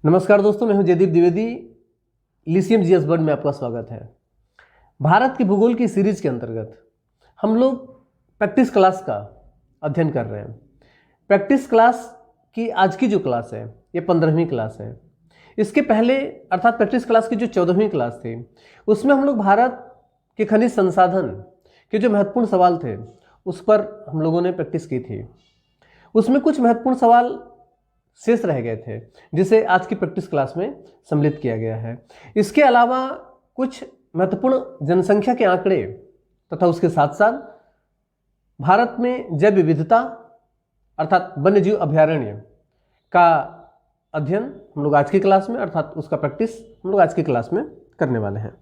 नमस्कार दोस्तों, मैं हूं Jaideep Dwivedi. Lithium GS world में आपका स्वागत है। भारत के भूगोल की सीरीज के अंतर्गत हम लोग प्रैक्टिस क्लास का अध्ययन कर रहे हैं। प्रैक्टिस क्लास की आज की जो क्लास है ये 15वीं क्लास है। इसके पहले अर्थात प्रैक्टिस क्लास की जो 14वीं क्लास थी उसमें हम लोग भारत के खनिज संसाधन के जो महत्वपूर्ण सवाल थे उस पर हम लोगों ने प्रैक्टिस की थी। उसमें कुछ महत्वपूर्ण सवाल शेष रह गए थे जिसे आज की प्रैक्टिस क्लास में सम्मिलित किया गया है। इसके अलावा कुछ महत्वपूर्ण जनसंख्या के आंकड़े तथा उसके साथ साथ भारत में जैव विविधता अर्थात वन्यजीव अभयारण्य का अध्ययन हम लोग आज की क्लास में अर्थात उसका प्रैक्टिस हम लोग आज की क्लास में करने वाले हैं।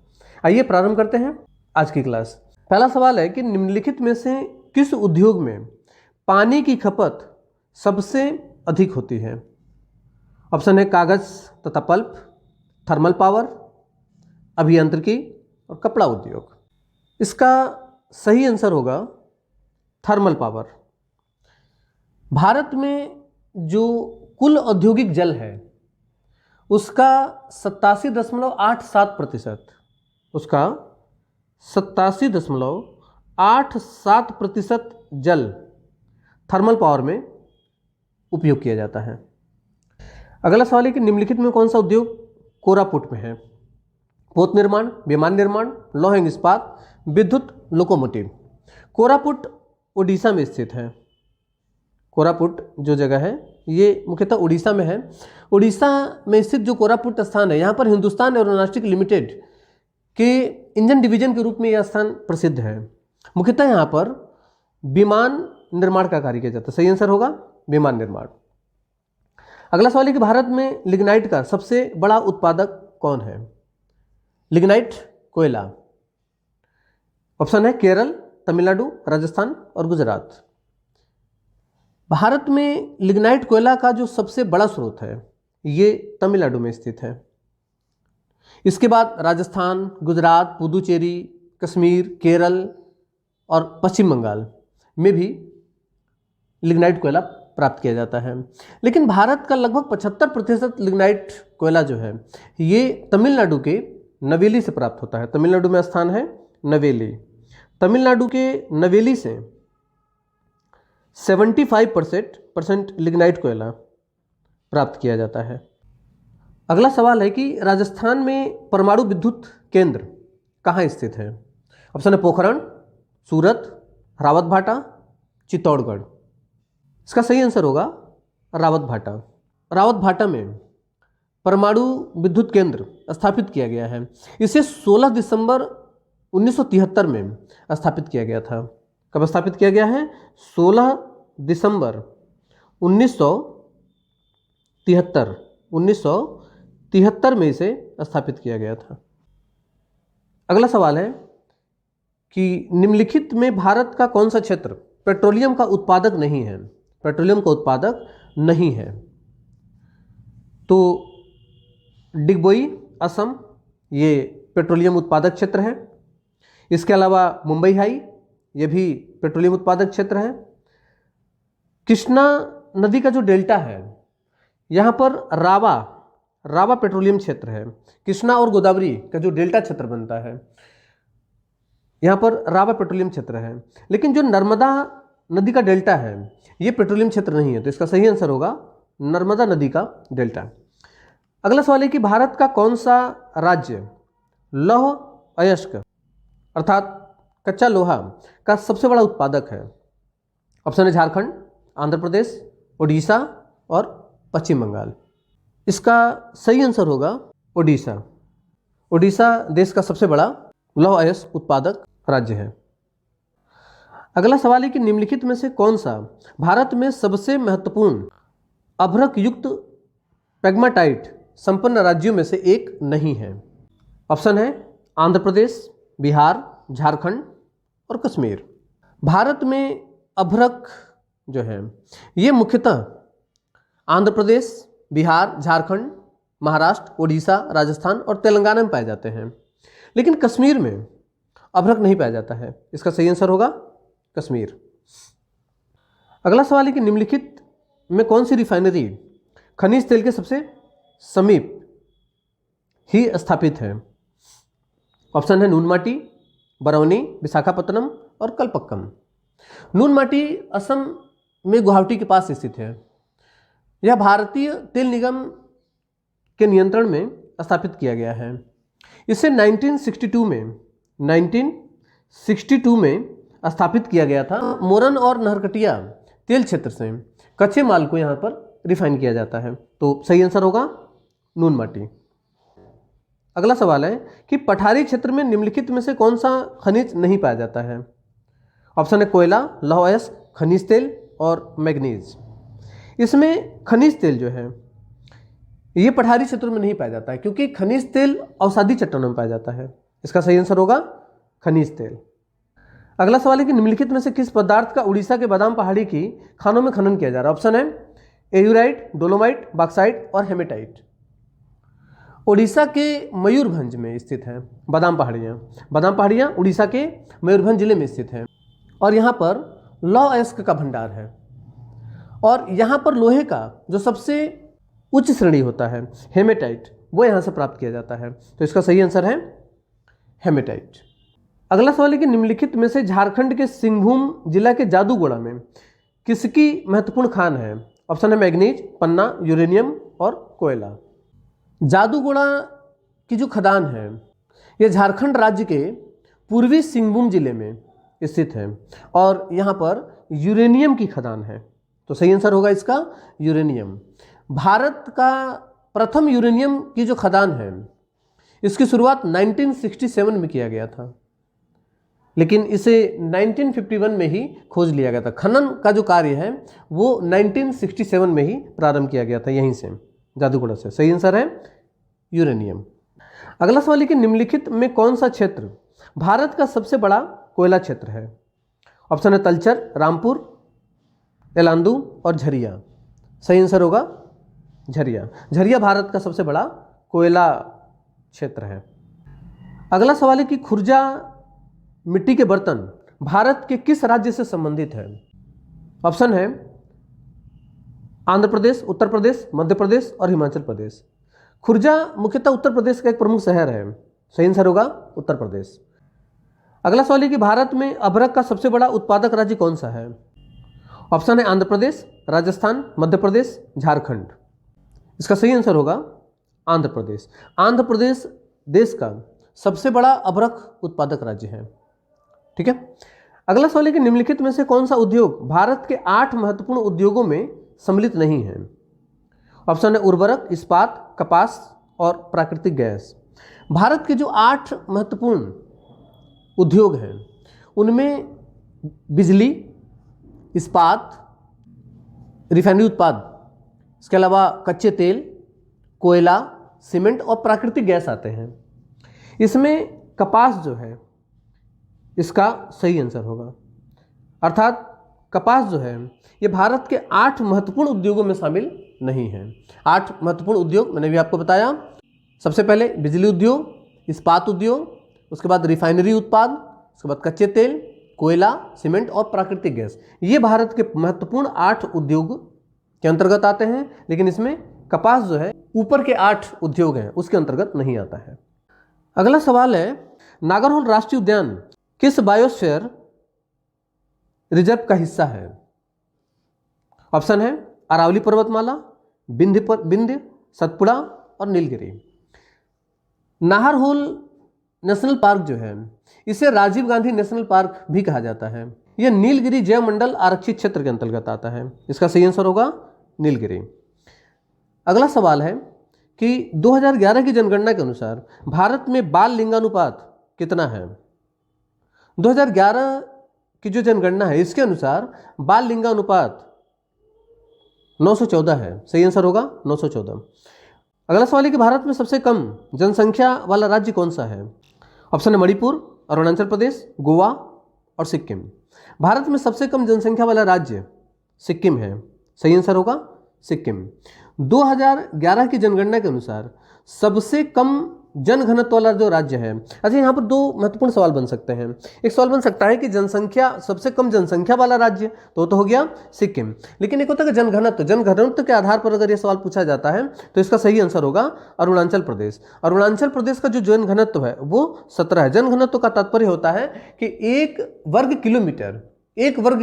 आइए प्रारंभ करते हैं आज की क्लास। पहला सवाल है कि निम्नलिखित में से किस उद्योग में पानी की खपत सबसे अधिक होती है? ऑप्शन है कागज तथा पल्प, थर्मल पावर, अभियांत्रिकी और कपड़ा उद्योग। इसका सही आंसर होगा थर्मल पावर। भारत में जो कुल औद्योगिक जल है उसका 87.87% उसका 87.87% जल थर्मल पावर में उपयोग किया जाता है। अगला सवाल है कि निम्नलिखित में कौन सा उद्योग कोरापुट में है? पोत निर्माण, विमान निर्माण, लौह एवं इस्पात, विद्युत, लोकोमोटिव। कोरापुट उड़ीसा में स्थित है। कोरापुट जो जगह है ये मुख्यतः उड़ीसा में है। उड़ीसा में स्थित जो कोरापुट स्थान है यहाँ पर हिंदुस्तान एरोनॉस्टिक लिमिटेड के इंजन डिवीजन के रूप में यह स्थान प्रसिद्ध है। मुख्यतः यहाँ पर विमान निर्माण का कार्य किया जाता है। सही आंसर होगा विमान निर्माण। अगला सवाल है कि भारत में लिग्नाइट का सबसे बड़ा उत्पादक कौन है? लिग्नाइट कोयला। ऑप्शन है केरल, तमिलनाडु, राजस्थान और गुजरात। भारत में लिग्नाइट कोयला का जो सबसे बड़ा स्रोत है ये तमिलनाडु में स्थित है। इसके बाद राजस्थान, गुजरात, पुदुचेरी, कश्मीर, केरल और पश्चिम बंगाल में भी लिग्नाइट कोयला प्राप्त किया जाता है। लेकिन भारत का लगभग 75% लिग्नाइट कोयला जो है ये तमिलनाडु के नवेली से प्राप्त होता है। तमिलनाडु में स्थान है नवेली। तमिलनाडु के नवेली से 75% लिग्नाइट कोयला प्राप्त किया जाता है। अगला सवाल है कि राजस्थान में परमाणु विद्युत केंद्र कहाँ स्थित है? ऑप्शन है पोखरण, सूरत, रावतभाटा, चित्तौड़गढ़। इसका सही आंसर होगा रावतभाटा। रावतभाटा में परमाणु विद्युत केंद्र स्थापित किया गया है। इसे 16 दिसंबर 1973 में स्थापित किया गया था। कब स्थापित किया गया है? 16 दिसंबर 1973 में इसे स्थापित किया गया था। अगला सवाल है कि निम्नलिखित में भारत का कौन सा क्षेत्र पेट्रोलियम का उत्पादक नहीं है? पेट्रोलियम का उत्पादक नहीं है तो डिगबोई असम ये पेट्रोलियम उत्पादक क्षेत्र है। इसके अलावा मुंबई हाई ये भी पेट्रोलियम उत्पादक क्षेत्र है। कृष्णा नदी का जो डेल्टा है यहाँ पर रावा पेट्रोलियम क्षेत्र है। कृष्णा और गोदावरी का जो डेल्टा क्षेत्र बनता है यहाँ पर रावा पेट्रोलियम क्षेत्र है। लेकिन जो नर्मदा नदी का डेल्टा है ये पेट्रोलियम क्षेत्र नहीं है तो इसका सही आंसर होगा नर्मदा नदी का डेल्टा। अगला सवाल है कि भारत का कौन सा राज्य लौह अयस्क अर्थात कच्चा लोहा का सबसे बड़ा उत्पादक है? ऑप्शन है झारखंड, आंध्र प्रदेश, उड़ीसा और पश्चिम बंगाल। इसका सही आंसर होगा उड़ीसा। उड़ीसा देश का सबसे बड़ा लौह अयस्क उत्पादक राज्य है। अगला सवाल है कि निम्नलिखित में से कौन सा भारत में सबसे महत्वपूर्ण अभ्रक युक्त पेग्माटाइट संपन्न राज्यों में से एक नहीं है? ऑप्शन है आंध्र प्रदेश, बिहार, झारखंड और कश्मीर। भारत में अभ्रक जो है ये मुख्यतः आंध्र प्रदेश, बिहार, झारखंड, महाराष्ट्र, उड़ीसा, राजस्थान और तेलंगाना में पाए जाते हैं। लेकिन कश्मीर में अभ्रक नहीं पाया जाता है। इसका सही आंसर होगा कश्मीर। अगला सवाल है कि निम्नलिखित में कौन सी रिफाइनरी खनिज तेल के सबसे समीप ही स्थापित है? ऑप्शन है नुनमाटी, बरौनी, विशाखापत्तनम और कलपक्कम। नुनमाटी असम में गुवाहाटी के पास स्थित है। यह भारतीय तेल निगम के नियंत्रण में स्थापित किया गया है। इसे 1962 में स्थापित किया गया था। मोरन और नहरकटिया तेल क्षेत्र से कच्चे माल को यहाँ पर रिफाइन किया जाता है। तो सही आंसर होगा नुनमाटी। अगला सवाल है कि पठारी क्षेत्र में निम्नलिखित में से कौन सा खनिज नहीं पाया जाता है? ऑप्शन है कोयला, लौह अयस्क, खनिज तेल और मैग्नीज। इसमें खनिज तेल जो है ये पठारी क्षेत्रों में नहीं पाया जाता है, क्योंकि खनिज तेल अवसादी चट्टानों में पाया जाता है। इसका सही आंसर होगा खनिज तेल। अगला सवाल है कि निम्नलिखित में से किस पदार्थ का उड़ीसा के बादाम पहाड़ी की खानों में खनन किया जा रहा है? ऑप्शन है एयूराइट, डोलोमाइट, बॉक्साइट और हेमेटाइट। उड़ीसा के मयूरभंज में स्थित है बादाम पहाड़ियाँ। बादाम पहाड़ियाँ उड़ीसा के मयूरभंज जिले में स्थित हैं और यहाँ पर लौह अयस्क का भंडार है। और यहाँ पर लोहे का जो सबसे उच्च श्रेणी होता है हेमेटाइट, वो यहाँ से प्राप्त किया जाता है। तो इसका सही आंसर है हेमेटाइट। अगला सवाल है कि निम्नलिखित में से झारखंड के सिंहभूम जिला के जादूगोड़ा में किसकी महत्वपूर्ण खान है? ऑप्शन है मैग्नीज, पन्ना, यूरेनियम और कोयला। जादूगोड़ा की जो खदान है यह झारखंड राज्य के पूर्वी सिंहभूम जिले में स्थित है और यहाँ पर यूरेनियम की खदान है। तो सही आंसर होगा इसका यूरेनियम। भारत का प्रथम यूरेनियम की जो खदान है इसकी शुरुआत 1967 में किया गया था, लेकिन इसे 1951 में ही खोज लिया गया था। खनन का जो कार्य है वो 1967 में ही प्रारंभ किया गया था, यहीं से जादूगोड़ा से। सही आंसर है यूरेनियम। अगला सवाल है कि निम्नलिखित में कौन सा क्षेत्र भारत का सबसे बड़ा कोयला क्षेत्र है? ऑप्शन है तलचर, रामपुर, एलांदू और झरिया। सही आंसर होगा झरिया। झरिया भारत का सबसे बड़ा कोयला क्षेत्र है। अगला सवाल है कि खुर्जा मिट्टी के बर्तन भारत के किस राज्य से संबंधित है? ऑप्शन है आंध्र प्रदेश, उत्तर प्रदेश, मध्य प्रदेश और हिमाचल प्रदेश। खुर्जा मुख्यतः उत्तर प्रदेश का एक प्रमुख शहर है। सही आंसर होगा उत्तर प्रदेश। अगला सवाल है कि भारत में अभ्रक का सबसे बड़ा उत्पादक राज्य कौन सा है? ऑप्शन है आंध्र प्रदेश, राजस्थान, मध्य प्रदेश, झारखंड। इसका सही आंसर होगा आंध्र प्रदेश। आंध्र प्रदेश देश का सबसे बड़ा अभ्रक उत्पादक राज्य है। ठीक है। अगला सवाल है कि निम्नलिखित में से कौन सा उद्योग भारत के 8 महत्वपूर्ण उद्योगों में सम्मिलित नहीं है? ऑप्शन है उर्वरक, इस्पात, कपास और प्राकृतिक गैस। भारत के जो 8 महत्वपूर्ण उद्योग हैं उनमें बिजली, इस्पात, रिफाइनरी उत्पाद, इसके अलावा कच्चे तेल, कोयला, सीमेंट और प्राकृतिक गैस आते हैं। इसमें कपास जो है इसका सही आंसर होगा, अर्थात कपास जो है ये भारत के 8 महत्वपूर्ण उद्योगों में शामिल नहीं है। 8 महत्वपूर्ण उद्योग मैंने भी आपको बताया। सबसे पहले बिजली उद्योग, इस्पात उद्योग, उसके बाद रिफाइनरी उत्पाद, उसके बाद कच्चे तेल, कोयला, सीमेंट और प्राकृतिक गैस। ये भारत के महत्वपूर्ण 8 उद्योग के अंतर्गत आते हैं, लेकिन इसमें कपास जो है ऊपर के 8 उद्योग हैं उसके अंतर्गत नहीं आता है। अगला सवाल है नागरहोल राष्ट्रीय उद्यान किस बायोस्फीयर रिजर्व का हिस्सा है? ऑप्शन है अरावली पर्वतमाला, विंध्य, सतपुड़ा और नीलगिरी। नाहरहोल नेशनल पार्क जो है इसे राजीव गांधी नेशनल पार्क भी कहा जाता है। यह नीलगिरी जैव मंडल आरक्षित क्षेत्र के अंतर्गत आता है। इसका सही आंसर होगा नीलगिरी। अगला सवाल है कि 2011 की जनगणना के अनुसार भारत में बाल लिंगानुपात कितना है? 2011 की जो जनगणना है इसके अनुसार बाल लिंगानुपात 914 है। सही आंसर होगा 914। अगला सवाल है कि भारत में सबसे कम जनसंख्या वाला राज्य कौन सा है? ऑप्शन है मणिपुर, अरुणाचल प्रदेश, गोवा और सिक्किम। भारत में सबसे कम जनसंख्या वाला राज्य सिक्किम है। सही आंसर होगा सिक्किम। 2011 की जनगणना के अनुसार सबसे कम जनघनत्व वाला जो राज्य है। अच्छा, यहाँ पर दो महत्वपूर्ण सवाल बन सकते हैं। एक सवाल बन सकता है कि जनसंख्या, सबसे कम जनसंख्या वाला राज्य तो हो गया सिक्किम, लेकिन एक होता है जनघनत्व, जनघनत्व के आधार पर अगर यह सवाल पूछा जाता है तो इसका सही आंसर होगा अरुणाचल प्रदेश। अरुणाचल प्रदेश का जो जनघनत्व है वो 17 है। जनघनत्व का तात्पर्य होता है कि एक वर्ग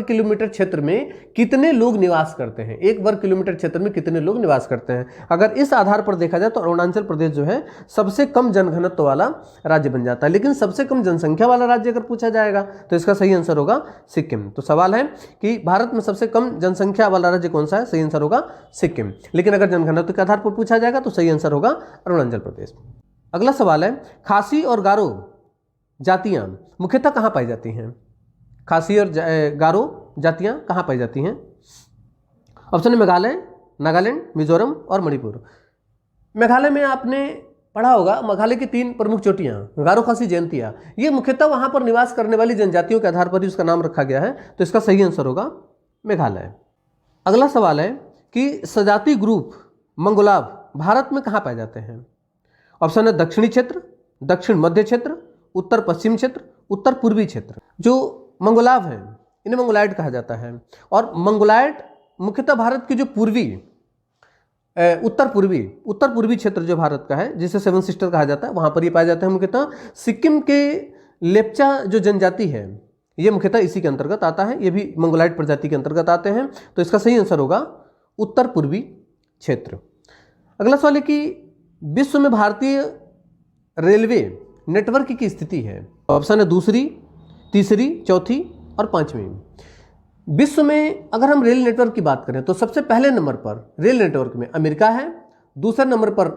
किलोमीटर क्षेत्र में कितने लोग निवास करते हैं, एक वर्ग किलोमीटर क्षेत्र में कितने लोग निवास करते हैं। अगर इस आधार पर देखा जाए तो अरुणाचल प्रदेश जो है सबसे कम जनघनत्व वाला राज्य बन जाता है। लेकिन सबसे कम जनसंख्या वाला राज्य अगर पूछा जाएगा तो इसका सही आंसर होगा सिक्किम। तो सवाल है कि भारत में सबसे कम जनसंख्या वाला राज्य कौन सा है, सही आंसर होगा सिक्किम। लेकिन अगर जनघनत्व के आधार पर पूछा जाएगा तो सही आंसर होगा अरुणाचल प्रदेश। अगला सवाल है, खासी और गारो जातियां मुख्यतः कहाँ पाई जाती हैं? खासी और गारो जातियां कहाँ पाई जाती हैं? ऑप्शन है मेघालय, नागालैंड, मिजोरम और मणिपुर। मेघालय में आपने पढ़ा होगा, मेघालय की 3 प्रमुख चोटियां गारो, खासी, जयंतिया, ये मुख्यतः वहां पर निवास करने वाली जनजातियों के आधार पर ही उसका नाम रखा गया है। तो इसका सही आंसर होगा मेघालय। अगला सवाल है कि सजाति ग्रुप मंगोलाव भारत में कहाँ पाए जाते हैं? ऑप्शन है दक्षिणी क्षेत्र, दक्षिण मध्य क्षेत्र, उत्तर पश्चिम क्षेत्र, उत्तर पूर्वी क्षेत्र। जो मंगोलाव हैं इन्हें मंगोलाइड कहा जाता है, और मंगोलाइड मुख्यतः भारत की जो उत्तर पूर्वी क्षेत्र जो भारत का है, जिसे 7 सिस्टर कहा जाता है, वहां पर ये पाए जाते हैं मुख्यतः। सिक्किम के लेप्चा जो जनजाति है ये मुख्यतः इसी के अंतर्गत आता है, ये भी मंगोलाइड प्रजाति के अंतर्गत आते हैं। तो इसका सही आंसर होगा उत्तर पूर्वी क्षेत्र। अगला सवाल है कि विश्व में भारतीय रेलवे नेटवर्क की स्थिति है। ऑप्शन है दूसरी, तीसरी, चौथी और पांचवी। विश्व में अगर हम रेल नेटवर्क की बात करें तो सबसे पहले नंबर पर रेल नेटवर्क में अमेरिका है, दूसरे नंबर पर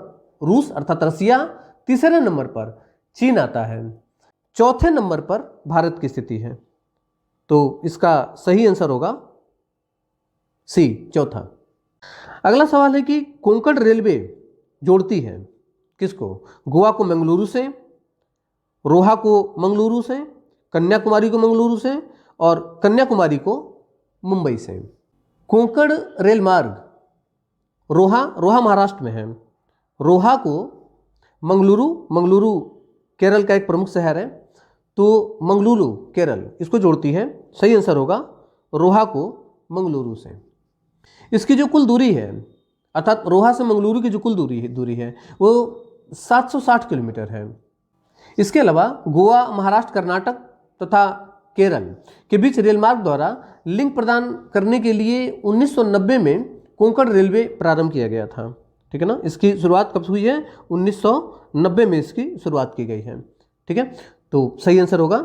रूस अर्थात रसिया, तीसरे नंबर पर चीन आता है, चौथे नंबर पर भारत की स्थिति है। तो इसका सही आंसर होगा सी, चौथा। अगला सवाल है कि कोंकण रेलवे जोड़ती है किसको? गोवा को मंगलुरु से, रोहा को मंगलुरु से, कन्याकुमारी को मंगलुरु से और कन्याकुमारी को मुंबई से। कोंकण रेल मार्ग रोहा महाराष्ट्र में है, रोहा को मंगलुरु केरल का एक प्रमुख शहर है, तो मंगलुरु केरल इसको जोड़ती है। सही आंसर होगा रोहा को मंगलुरु से। इसकी जो कुल दूरी है, अर्थात रोहा से मंगलुरु की जो कुल दूरी है वो 760 किलोमीटर है। इसके अलावा गोवा, महाराष्ट्र, कर्नाटक तथा केरल के बीच रेल मार्ग द्वारा लिंक प्रदान करने के लिए 1990 में कोंकण रेलवे प्रारंभ किया गया था। ठीक है ना, इसकी शुरुआत कब हुई है? 1990 में इसकी शुरुआत की गई है। ठीक है, तो सही आंसर होगा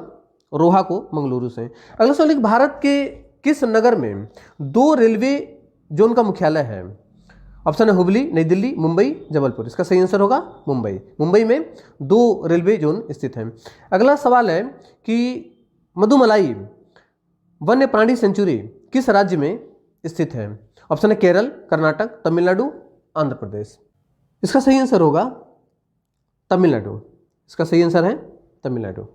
रोहा को मंगलुरु से। अगला सवाल, भारत के किस नगर में 2 रेलवे जोन का मुख्यालय है? ऑप्शन है हुबली, नई दिल्ली, मुंबई, जबलपुर। इसका सही आंसर होगा मुंबई में 2 रेलवे जोन स्थित हैं। अगला सवाल है कि मधुमलाई वन्य प्राणी सेंचुरी किस राज्य में स्थित है? ऑप्शन है केरल, कर्नाटक, तमिलनाडु, आंध्र प्रदेश। इसका सही आंसर होगा तमिलनाडु। इसका सही आंसर है तमिलनाडु।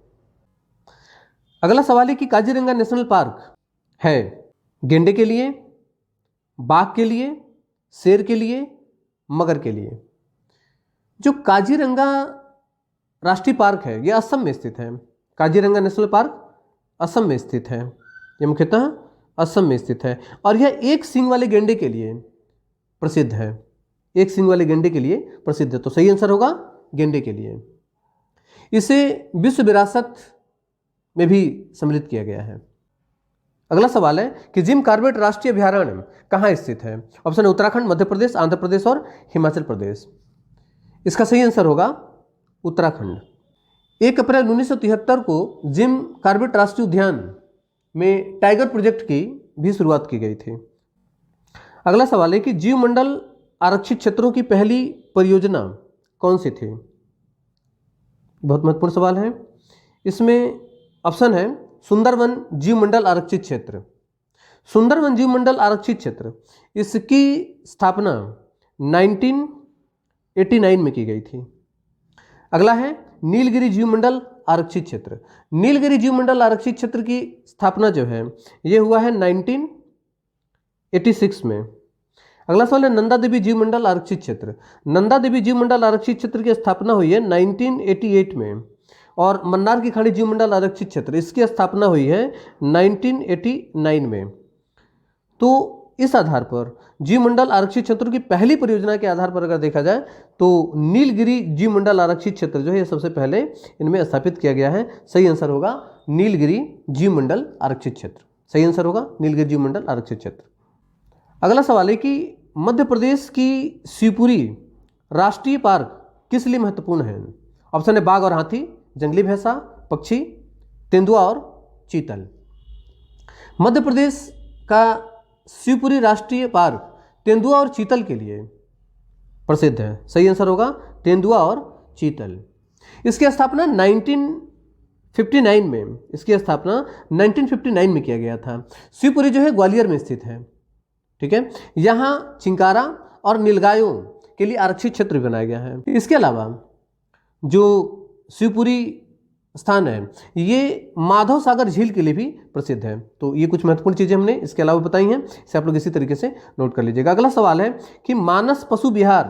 अगला सवाल है कि काजीरंगा नेशनल पार्क है गेंडे के लिए, बाघ के लिए, शेर के लिए, मगर के लिए। जो काजीरंगा राष्ट्रीय पार्क है यह असम में स्थित है। काजीरंगा नेशनल पार्क असम में स्थित है, यह मुख्यतः असम में स्थित है, और यह एक सींग वाले गेंडे के लिए प्रसिद्ध है। एक सींग वाले गेंडे के लिए प्रसिद्ध है, तो सही आंसर होगा गेंडे के लिए। इसे विश्व विरासत में भी सम्मिलित किया गया है। अगला सवाल है कि जिम कॉर्बेट राष्ट्रीय अभयारण्य कहाँ स्थित है? ऑप्शन है उत्तराखंड, मध्य प्रदेश, आंध्र प्रदेश और हिमाचल प्रदेश। इसका सही आंसर होगा उत्तराखंड। 1 अप्रैल 1973 को जिम कॉर्बेट राष्ट्रीय उद्यान में टाइगर प्रोजेक्ट की भी शुरुआत की गई थी। अगला सवाल है कि जीवमंडल आरक्षित क्षेत्रों की पहली परियोजना कौन सी थी? बहुत महत्वपूर्ण सवाल है। इसमें ऑप्शन है सुंदरवन जीवमंडल आरक्षित क्षेत्र। सुंदरवन जीवमंडल आरक्षित क्षेत्र, इसकी स्थापना 1989 में की गई थी। अगला है नीलगिरी जीवमंडल आरक्षित क्षेत्र। नीलगिरी जीवमंडल आरक्षित क्षेत्र की स्थापना जो है ये हुआ है 1986 में। अगला सवाल है नंदा देवी जीव मंडल आरक्षित क्षेत्र। नंदा देवी जीव मंडल आरक्षित क्षेत्र की स्थापना हुई है 1988 में, और मन्नार की खाड़ी जीव मंडल आरक्षित क्षेत्र, इसकी स्थापना हुई है 1989 में। तो इस आधार पर जीव मंडल आरक्षित क्षेत्र की पहली परियोजना के आधार पर अगर देखा जाए तो नीलगिरी जीव मंडल आरक्षित क्षेत्र जो है ये सबसे पहले इनमें स्थापित किया गया है। सही आंसर होगा नीलगिरी जीव मंडल आरक्षित क्षेत्र। सही आंसर होगा नीलगिरी जीव मंडल आरक्षित क्षेत्र। अगला सवाल है कि मध्य प्रदेश की शिवपुरी राष्ट्रीय पार्क किस लिए महत्वपूर्ण है? ऑप्शन है बाघ और हाथी, जंगली भैंसा, पक्षी, तेंदुआ और चीतल। मध्य प्रदेश का शिवपुरी राष्ट्रीय पार्क तेंदुआ और चीतल के लिए प्रसिद्ध है। सही आंसर होगा तेंदुआ और चीतल। इसकी स्थापना 1959 में, इसकी स्थापना 1959 में किया गया था। शिवपुरी जो है ग्वालियर में स्थित है, ठीक है। यहाँ चिंकारा और नीलगायों के लिए आरक्षित क्षेत्र बनाया गया है। इसके अलावा जो शिवपुरी स्थान है ये माधव सागर झील के लिए भी प्रसिद्ध है। तो ये कुछ महत्वपूर्ण चीजें हमने इसके अलावा बताई हैं, इसे आप लोग इसी तरीके से नोट कर लीजिएगा। अगला सवाल है कि मानस पशु विहार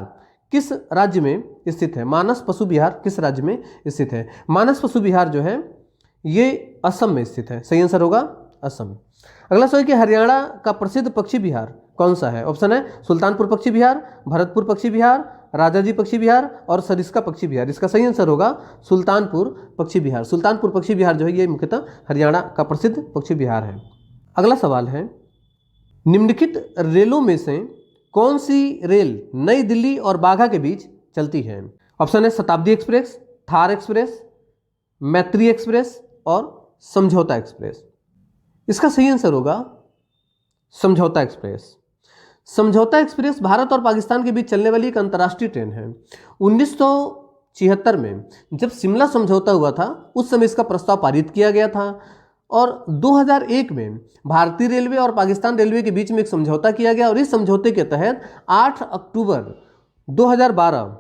किस राज्य में स्थित है? मानस पशु विहार किस राज्य में स्थित है? मानस पशु विहार जो है ये असम में स्थित है। सही आंसर होगा असम। अगला सवाल है कि हरियाणा का प्रसिद्ध पक्षी विहार कौन सा है? ऑप्शन है सुल्तानपुर पक्षी विहार, भरतपुर पक्षी विहार, राजाजी पक्षी विहार और सरिस्का पक्षी विहार। इसका सही आंसर होगा सुल्तानपुर पक्षी विहार। सुल्तानपुर पक्षी विहार जो है ये मुख्यतः हरियाणा का प्रसिद्ध पक्षी विहार है। अगला सवाल है निम्नलिखित रेलों में से कौन सी रेल नई दिल्ली और बाघा के बीच चलती है? ऑप्शन है शताब्दी एक्सप्रेस, थार एक्सप्रेस, मैत्री एक्सप्रेस और समझौता एक्सप्रेस। इसका सही आंसर होगा समझौता एक्सप्रेस। समझौता एक्सप्रेस भारत और पाकिस्तान के बीच चलने वाली एक अंतर्राष्ट्रीय ट्रेन है। 1976 में जब शिमला समझौता हुआ था उस समय इसका प्रस्ताव पारित किया गया था, और 2001 में भारतीय रेलवे और पाकिस्तान रेलवे के बीच में एक समझौता किया गया, और इस समझौते के तहत 8 अक्टूबर 2012,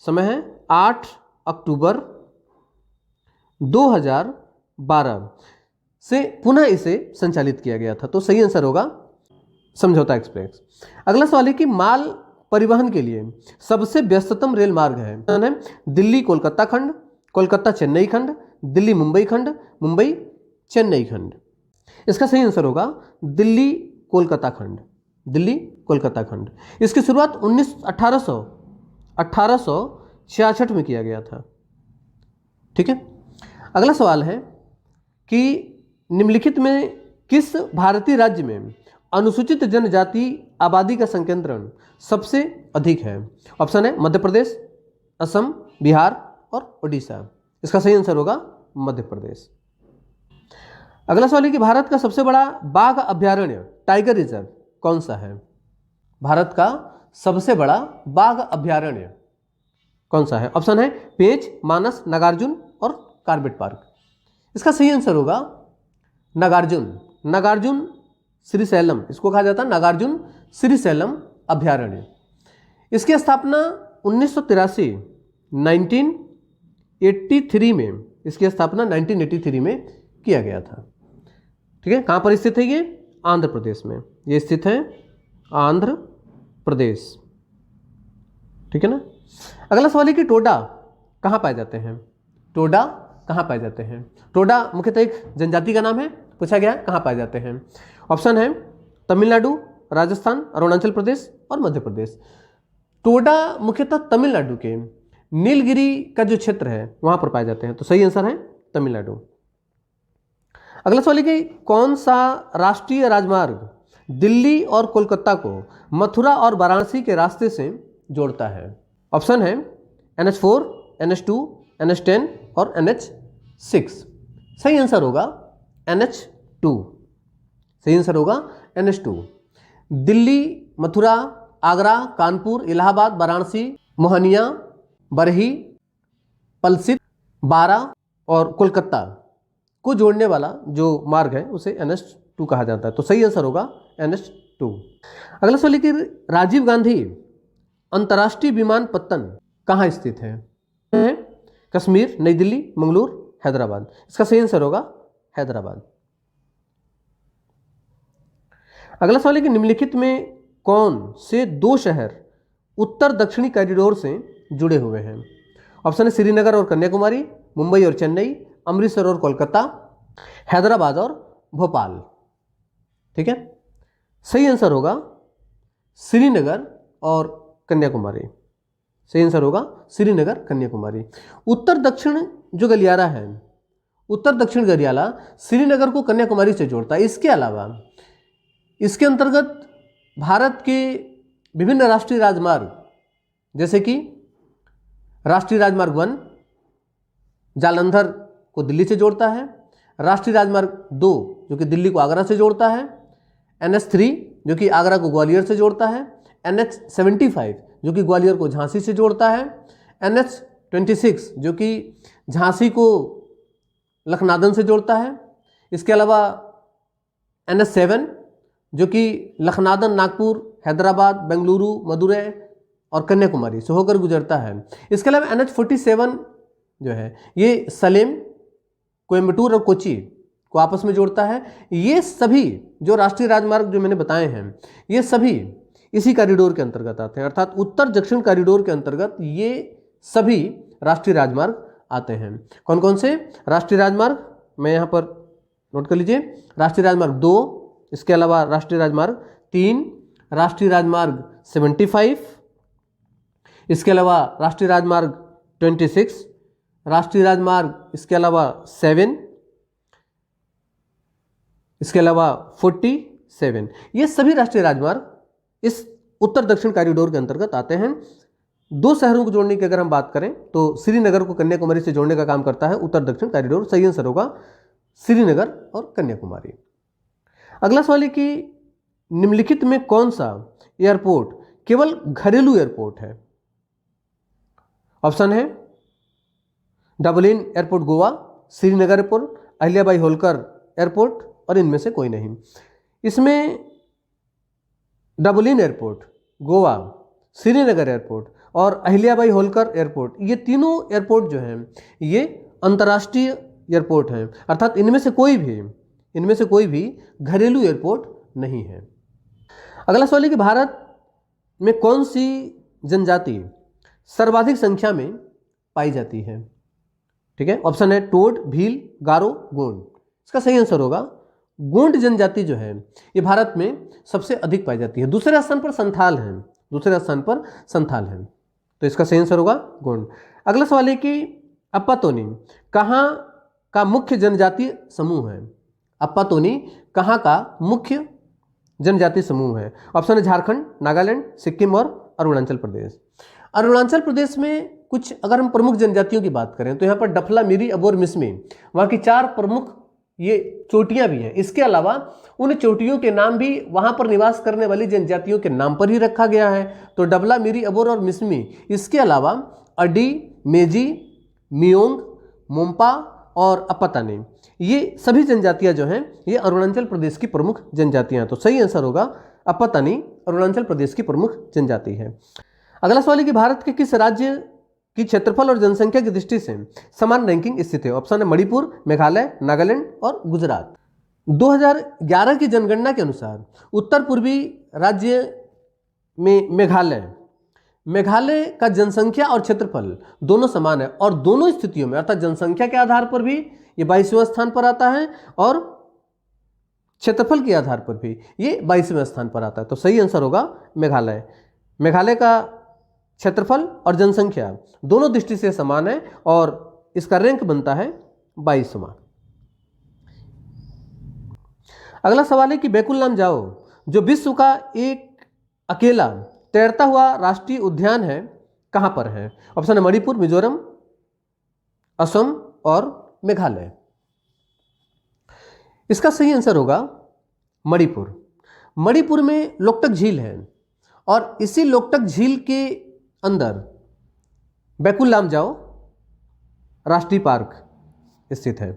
समय है 8 अक्टूबर 2012 से पुनः इसे संचालित किया गया था। तो सही आंसर होगा समझौता एक्सप्रेस। अगला सवाल है कि माल परिवहन के लिए सबसे व्यस्ततम रेल मार्ग है दिल्ली कोलकाता खंड, कोलकाता चेन्नई खंड, दिल्ली मुंबई खंड, मुंबई चेन्नई खंड। इसका सही आंसर होगा दिल्ली कोलकाता खंड। दिल्ली कोलकाता खंड। इसकी शुरुआत 1866 में किया गया था, ठीक है। अगला सवाल है कि निम्नलिखित में किस भारतीय राज्य में अनुसूचित जनजाति आबादी का संकेंद्रण सबसे अधिक है? ऑप्शन है मध्य प्रदेश, असम, बिहार और उड़ीसा। इसका सही आंसर होगा मध्य प्रदेश। अगला सवाल है कि भारत का सबसे बड़ा बाघ अभयारण्य टाइगर रिजर्व कौन सा है? भारत का सबसे बड़ा बाघ अभयारण्य कौन सा है? ऑप्शन है पेंच, मानस, नागार्जुन और कार्बेट पार्क। इसका सही आंसर होगा नागार्जुन। नागार्जुन श्रीशैलम, इसको कहा जाता है नागार्जुन श्रीशैलम अभयारण्य। इसकी स्थापना 1983 में, इसकी स्थापना 1983 में किया गया था, ठीक है। कहाँ पर स्थित है ये? आंध्र प्रदेश में ये स्थित है, आंध्र प्रदेश, ठीक है ना। अगला सवाल है कि टोडा कहाँ पाए जाते हैं? टोडा कहाँ पाए जाते हैं? टोडा मुख्यतः एक जनजाति का नाम है, पूछा गया कहाँ पाए जाते हैं। ऑप्शन है तमिलनाडु, राजस्थान, अरुणाचल प्रदेश और मध्य प्रदेश। टोडा मुख्यतः तमिलनाडु के नीलगिरी का जो क्षेत्र है वहां पर पाए जाते हैं। तो सही आंसर है तमिलनाडु। अगला सवाल है कि कौन सा राष्ट्रीय राजमार्ग दिल्ली और कोलकाता को मथुरा और वाराणसी के रास्ते से जोड़ता है? ऑप्शन है NH4, NH2, NH10 और NH6। सही आंसर होगा NH2। सही आंसर होगा NH2। दिल्ली, मथुरा, आगरा, कानपुर, इलाहाबाद, वाराणसी, मोहनिया, बरही, पलसित, बारा और कोलकाता को जोड़ने वाला जो मार्ग है उसे NH2 कहा जाता है। तो सही आंसर होगा NH2। अगला सवाल है कि राजीव गांधी अंतर्राष्ट्रीय विमानपत्तन कहाँ स्थित है? कश्मीर, नई दिल्ली, मंगलूर, हैदराबाद। इसका सही आंसर होगा हैदराबाद। अगला सवाल है कि निम्नलिखित में कौन से दो शहर उत्तर दक्षिणी कॉरिडोर से जुड़े हुए हैं? ऑप्शन है श्रीनगर और कन्याकुमारी, मुंबई और चेन्नई, अमृतसर और कोलकाता, हैदराबाद और भोपाल। ठीक है, सही आंसर होगा श्रीनगर और कन्याकुमारी। सही आंसर होगा श्रीनगर कन्याकुमारी। उत्तर दक्षिण जो गलियारा है, उत्तर दक्षिण गलियारा श्रीनगर को कन्याकुमारी से जोड़ता है। इसके अलावा इसके अंतर्गत भारत के विभिन्न राष्ट्रीय राजमार्ग, जैसे कि राष्ट्रीय राजमार्ग 1 जालंधर को दिल्ली से जोड़ता है, राष्ट्रीय राजमार्ग 2 जो कि दिल्ली को आगरा से जोड़ता है, NH3 जो कि आगरा को ग्वालियर से जोड़ता है, NH75 जो कि ग्वालियर को झांसी से जोड़ता है, NH26 जो कि झांसी को लखनादन से जोड़ता है। इसके अलावा NH7 जो कि लखनादन, नागपुर, हैदराबाद, बेंगलुरु, मदुरै और कन्याकुमारी से होकर गुजरता है। इसके अलावा NH47 जो है ये सलेम, कोयम्बटूर और कोची को आपस में जोड़ता है। ये सभी जो राष्ट्रीय राजमार्ग जो मैंने बताए हैं, ये सभी इसी कॉरिडोर के अंतर्गत आते हैं, अर्थात उत्तर दक्षिण कॉरिडोर के अंतर्गत ये सभी राष्ट्रीय राजमार्ग आते हैं। कौन कौन से राष्ट्रीय राजमार्ग, मैं यहाँ पर नोट कर लीजिए। राष्ट्रीय राजमार्ग 2, इसके अलावा राष्ट्रीय राजमार्ग 3, राष्ट्रीय राजमार्ग 75, इसके अलावा राष्ट्रीय राजमार्ग 26, राष्ट्रीय राजमार्ग इसके अलावा 7, इसके अलावा 47। ये सभी राष्ट्रीय राजमार्ग इस उत्तर दक्षिण कॉरिडोर के अंतर्गत आते हैं। दो शहरों को जोड़ने की अगर हम बात करें तो श्रीनगर को कन्याकुमारी से जोड़ने का काम करता है उत्तर दक्षिण कॉरिडोर। सही आंसर होगा श्रीनगर और कन्याकुमारी। अगला सवाल है कि निम्नलिखित में कौन सा एयरपोर्ट केवल घरेलू एयरपोर्ट है? ऑप्शन है Dublin airport Goa, Srinagar airport, Ahilyabai Holkar airport और इनमें से कोई नहीं। इसमें Dublin airport, Goa, Srinagar airport और अहिल्याबाई होलकर एयरपोर्ट, ये तीनों एयरपोर्ट जो हैं ये अंतर्राष्ट्रीय एयरपोर्ट हैं, अर्थात इनमें से कोई भी घरेलू एयरपोर्ट नहीं है। अगला सवाल है कि भारत में कौन सी जनजाति सर्वाधिक संख्या में पाई जाती है? ठीक है, ऑप्शन है टोड, भील, गारो, गोंड। इसका सही आंसर होगा गोंड जनजाति जो है ये भारत में सबसे अधिक पाई जाती है। दूसरे स्थान पर संथाल हैं, तो इसका सही आंसर होगा गोंड। अगला सवाल है कि अप्पातोनी कहाँ का मुख्य जनजातीय समूह है? अप्पातोनी कहाँ का मुख्य जनजातीय समूह है? ऑप्शन है झारखंड, नागालैंड, सिक्किम और अरुणाचल प्रदेश। अरुणाचल प्रदेश में कुछ अगर हम प्रमुख जनजातियों की बात करें तो यहाँ पर डफला, मिरी, अबोर, मिसमी, वहाँ की 4 प्रमुख ये चोटियां भी हैं। इसके अलावा उन चोटियों के नाम भी वहां पर निवास करने वाली जनजातियों के नाम पर ही रखा गया है। तो डबला, मिरी, अबोर और मिसमी, इसके अलावा अडी, मेजी, मियोंग, मोम्पा और अप्पातानी, ये सभी जनजातियां जो हैं ये अरुणाचल प्रदेश की प्रमुख जनजातियां। तो सही आंसर होगा अप्पातानी अरुणाचल प्रदेश की प्रमुख जनजाति है। अगला सवाल है कि भारत के किस राज्य की क्षेत्रफल और जनसंख्या की दृष्टि से समान रैंकिंग स्थित है? ऑप्शन है मणिपुर, मेघालय, नागालैंड और गुजरात। 2011 की जनगणना के अनुसार उत्तर पूर्वी राज्य में मेघालय का जनसंख्या और क्षेत्रफल दोनों समान है और दोनों स्थितियों में, अर्थात जनसंख्या के आधार पर भी ये 22वें स्थान पर आता है और क्षेत्रफल के आधार पर भी ये 22वें स्थान पर आता है। तो सही आंसर होगा मेघालय का क्षेत्रफल और जनसंख्या दोनों दृष्टि से समान है और इसका रैंक बनता है 22वां। अगला सवाल है कि बैकुल लामजाओ जो विश्व का एक अकेला तैरता हुआ राष्ट्रीय उद्यान है कहां पर है? ऑप्शन है मणिपुर, मिजोरम, असम और मेघालय। इसका सही आंसर होगा मणिपुर में लोकटक झील है और इसी लोकटक झील के अंदर बैकुल लामजाओ राष्ट्रीय पार्क स्थित है।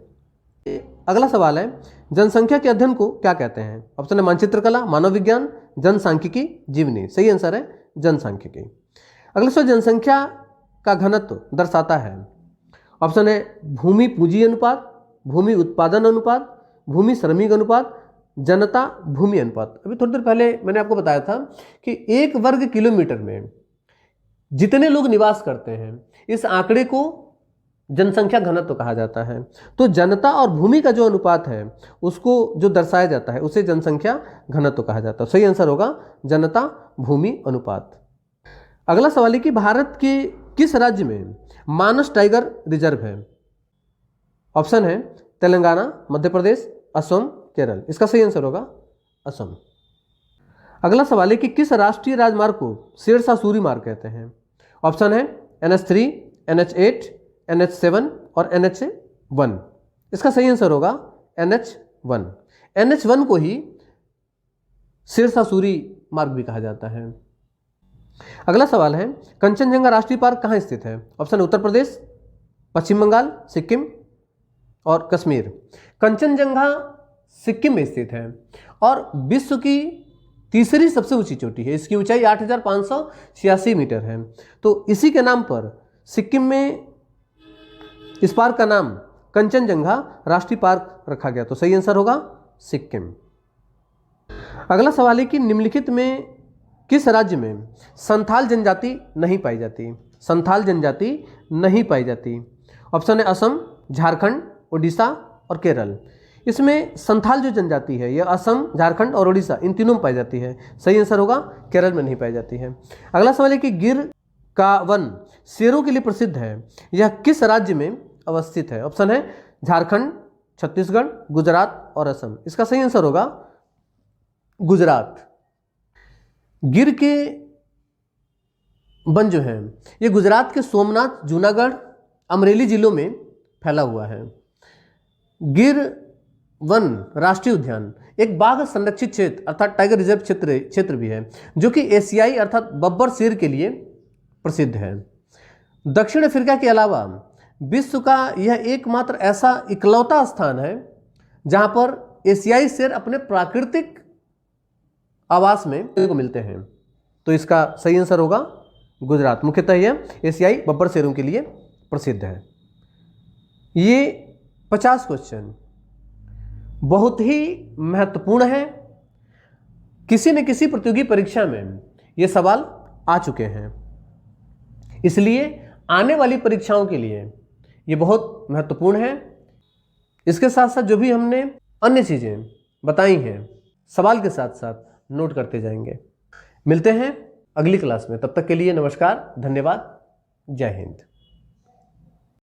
अगला सवाल है जनसंख्या के अध्ययन को क्या कहते हैं? ऑप्शन है मानचित्र कला, मानव विज्ञान, जनसांख्यिकी, जीवनी। सही आंसर है जनसांख्यिकी। अगला सवाल जनसंख्या का घनत्व दर्शाता है। ऑप्शन है भूमि पूंजी अनुपात, भूमि उत्पादन अनुपात, भूमि श्रमिक अनुपात, जनता भूमि अनुपात। अभी थोड़ी देर पहले मैंने आपको बताया था कि 1 वर्ग किलोमीटर में जितने लोग निवास करते हैं, इस आंकड़े को जनसंख्या घनत्व कहा जाता है। तो जनता और भूमि का जो अनुपात है उसको जो दर्शाया जाता है उसे जनसंख्या घनत्व कहा जाता है। सही आंसर होगा जनता भूमि अनुपात। अगला सवाल है कि भारत के किस राज्य में मानस टाइगर रिजर्व है? ऑप्शन है तेलंगाना, मध्य प्रदेश, असम, केरल। इसका सही आंसर होगा असम। अगला सवाल है कि किस राष्ट्रीय राजमार्ग को शेरशाह सूरी मार्ग कहते हैं? ऑप्शन है NH3, NH8, NH7 और NH1। इसका सही आंसर होगा NH1। NH1 को ही शेरशाह सूरी मार्ग भी कहा जाता है। अगला सवाल है कंचनजंगा राष्ट्रीय पार्क कहाँ स्थित है? ऑप्शन उत्तर प्रदेश, पश्चिम बंगाल, सिक्किम और कश्मीर। कंचनजंगा सिक्किम में स्थित है और विश्व की तीसरी सबसे ऊंची चोटी है। इसकी ऊंचाई 8,586 मीटर है। तो इसी के नाम पर सिक्किम में इस पार्क का नाम कंचनजंगा राष्ट्रीय पार्क रखा गया। तो सही आंसर होगा सिक्किम। अगला सवाल है कि निम्नलिखित में किस राज्य में संथाल जनजाति नहीं पाई जाती? संथाल जनजाति नहीं पाई जाती। ऑप्शन है असम, झारखंड, उड़ीसा और केरल। इसमें संथाल जो जनजाति है यह असम, झारखंड और उड़ीसा इन तीनों में पाई जाती है। सही आंसर होगा केरल में नहीं पाई जाती है। अगला सवाल है कि गिर का वन शेरों के लिए प्रसिद्ध है, यह किस राज्य में अवस्थित है? ऑप्शन है झारखंड, छत्तीसगढ़, गुजरात और असम। इसका सही आंसर होगा गुजरात। गिर के वन जो है ये गुजरात के सोमनाथ, जूनागढ़, अमरेली जिलों में फैला हुआ है। गिर वन राष्ट्रीय उद्यान एक बाघ संरक्षित क्षेत्र अर्थात टाइगर रिजर्व क्षेत्र भी है, जो कि एशियाई अर्थात बब्बर शेर के लिए प्रसिद्ध है। दक्षिण अफ्रीका के अलावा विश्व का यह एकमात्र ऐसा इकलौता स्थान है जहां पर एशियाई शेर अपने प्राकृतिक आवास में को मिलते हैं। तो इसका सही आंसर होगा गुजरात। मुख्यतः यह एशियाई बब्बर शेरों के लिए प्रसिद्ध है। ये 50 क्वेश्चन बहुत ही महत्वपूर्ण है। किसी न किसी प्रतियोगी परीक्षा में ये सवाल आ चुके हैं, इसलिए आने वाली परीक्षाओं के लिए ये बहुत महत्वपूर्ण है। इसके साथ साथ जो भी हमने अन्य चीज़ें बताई हैं सवाल के साथ साथ नोट करते जाएंगे। मिलते हैं अगली क्लास में, तब तक के लिए नमस्कार, धन्यवाद, जय हिंद।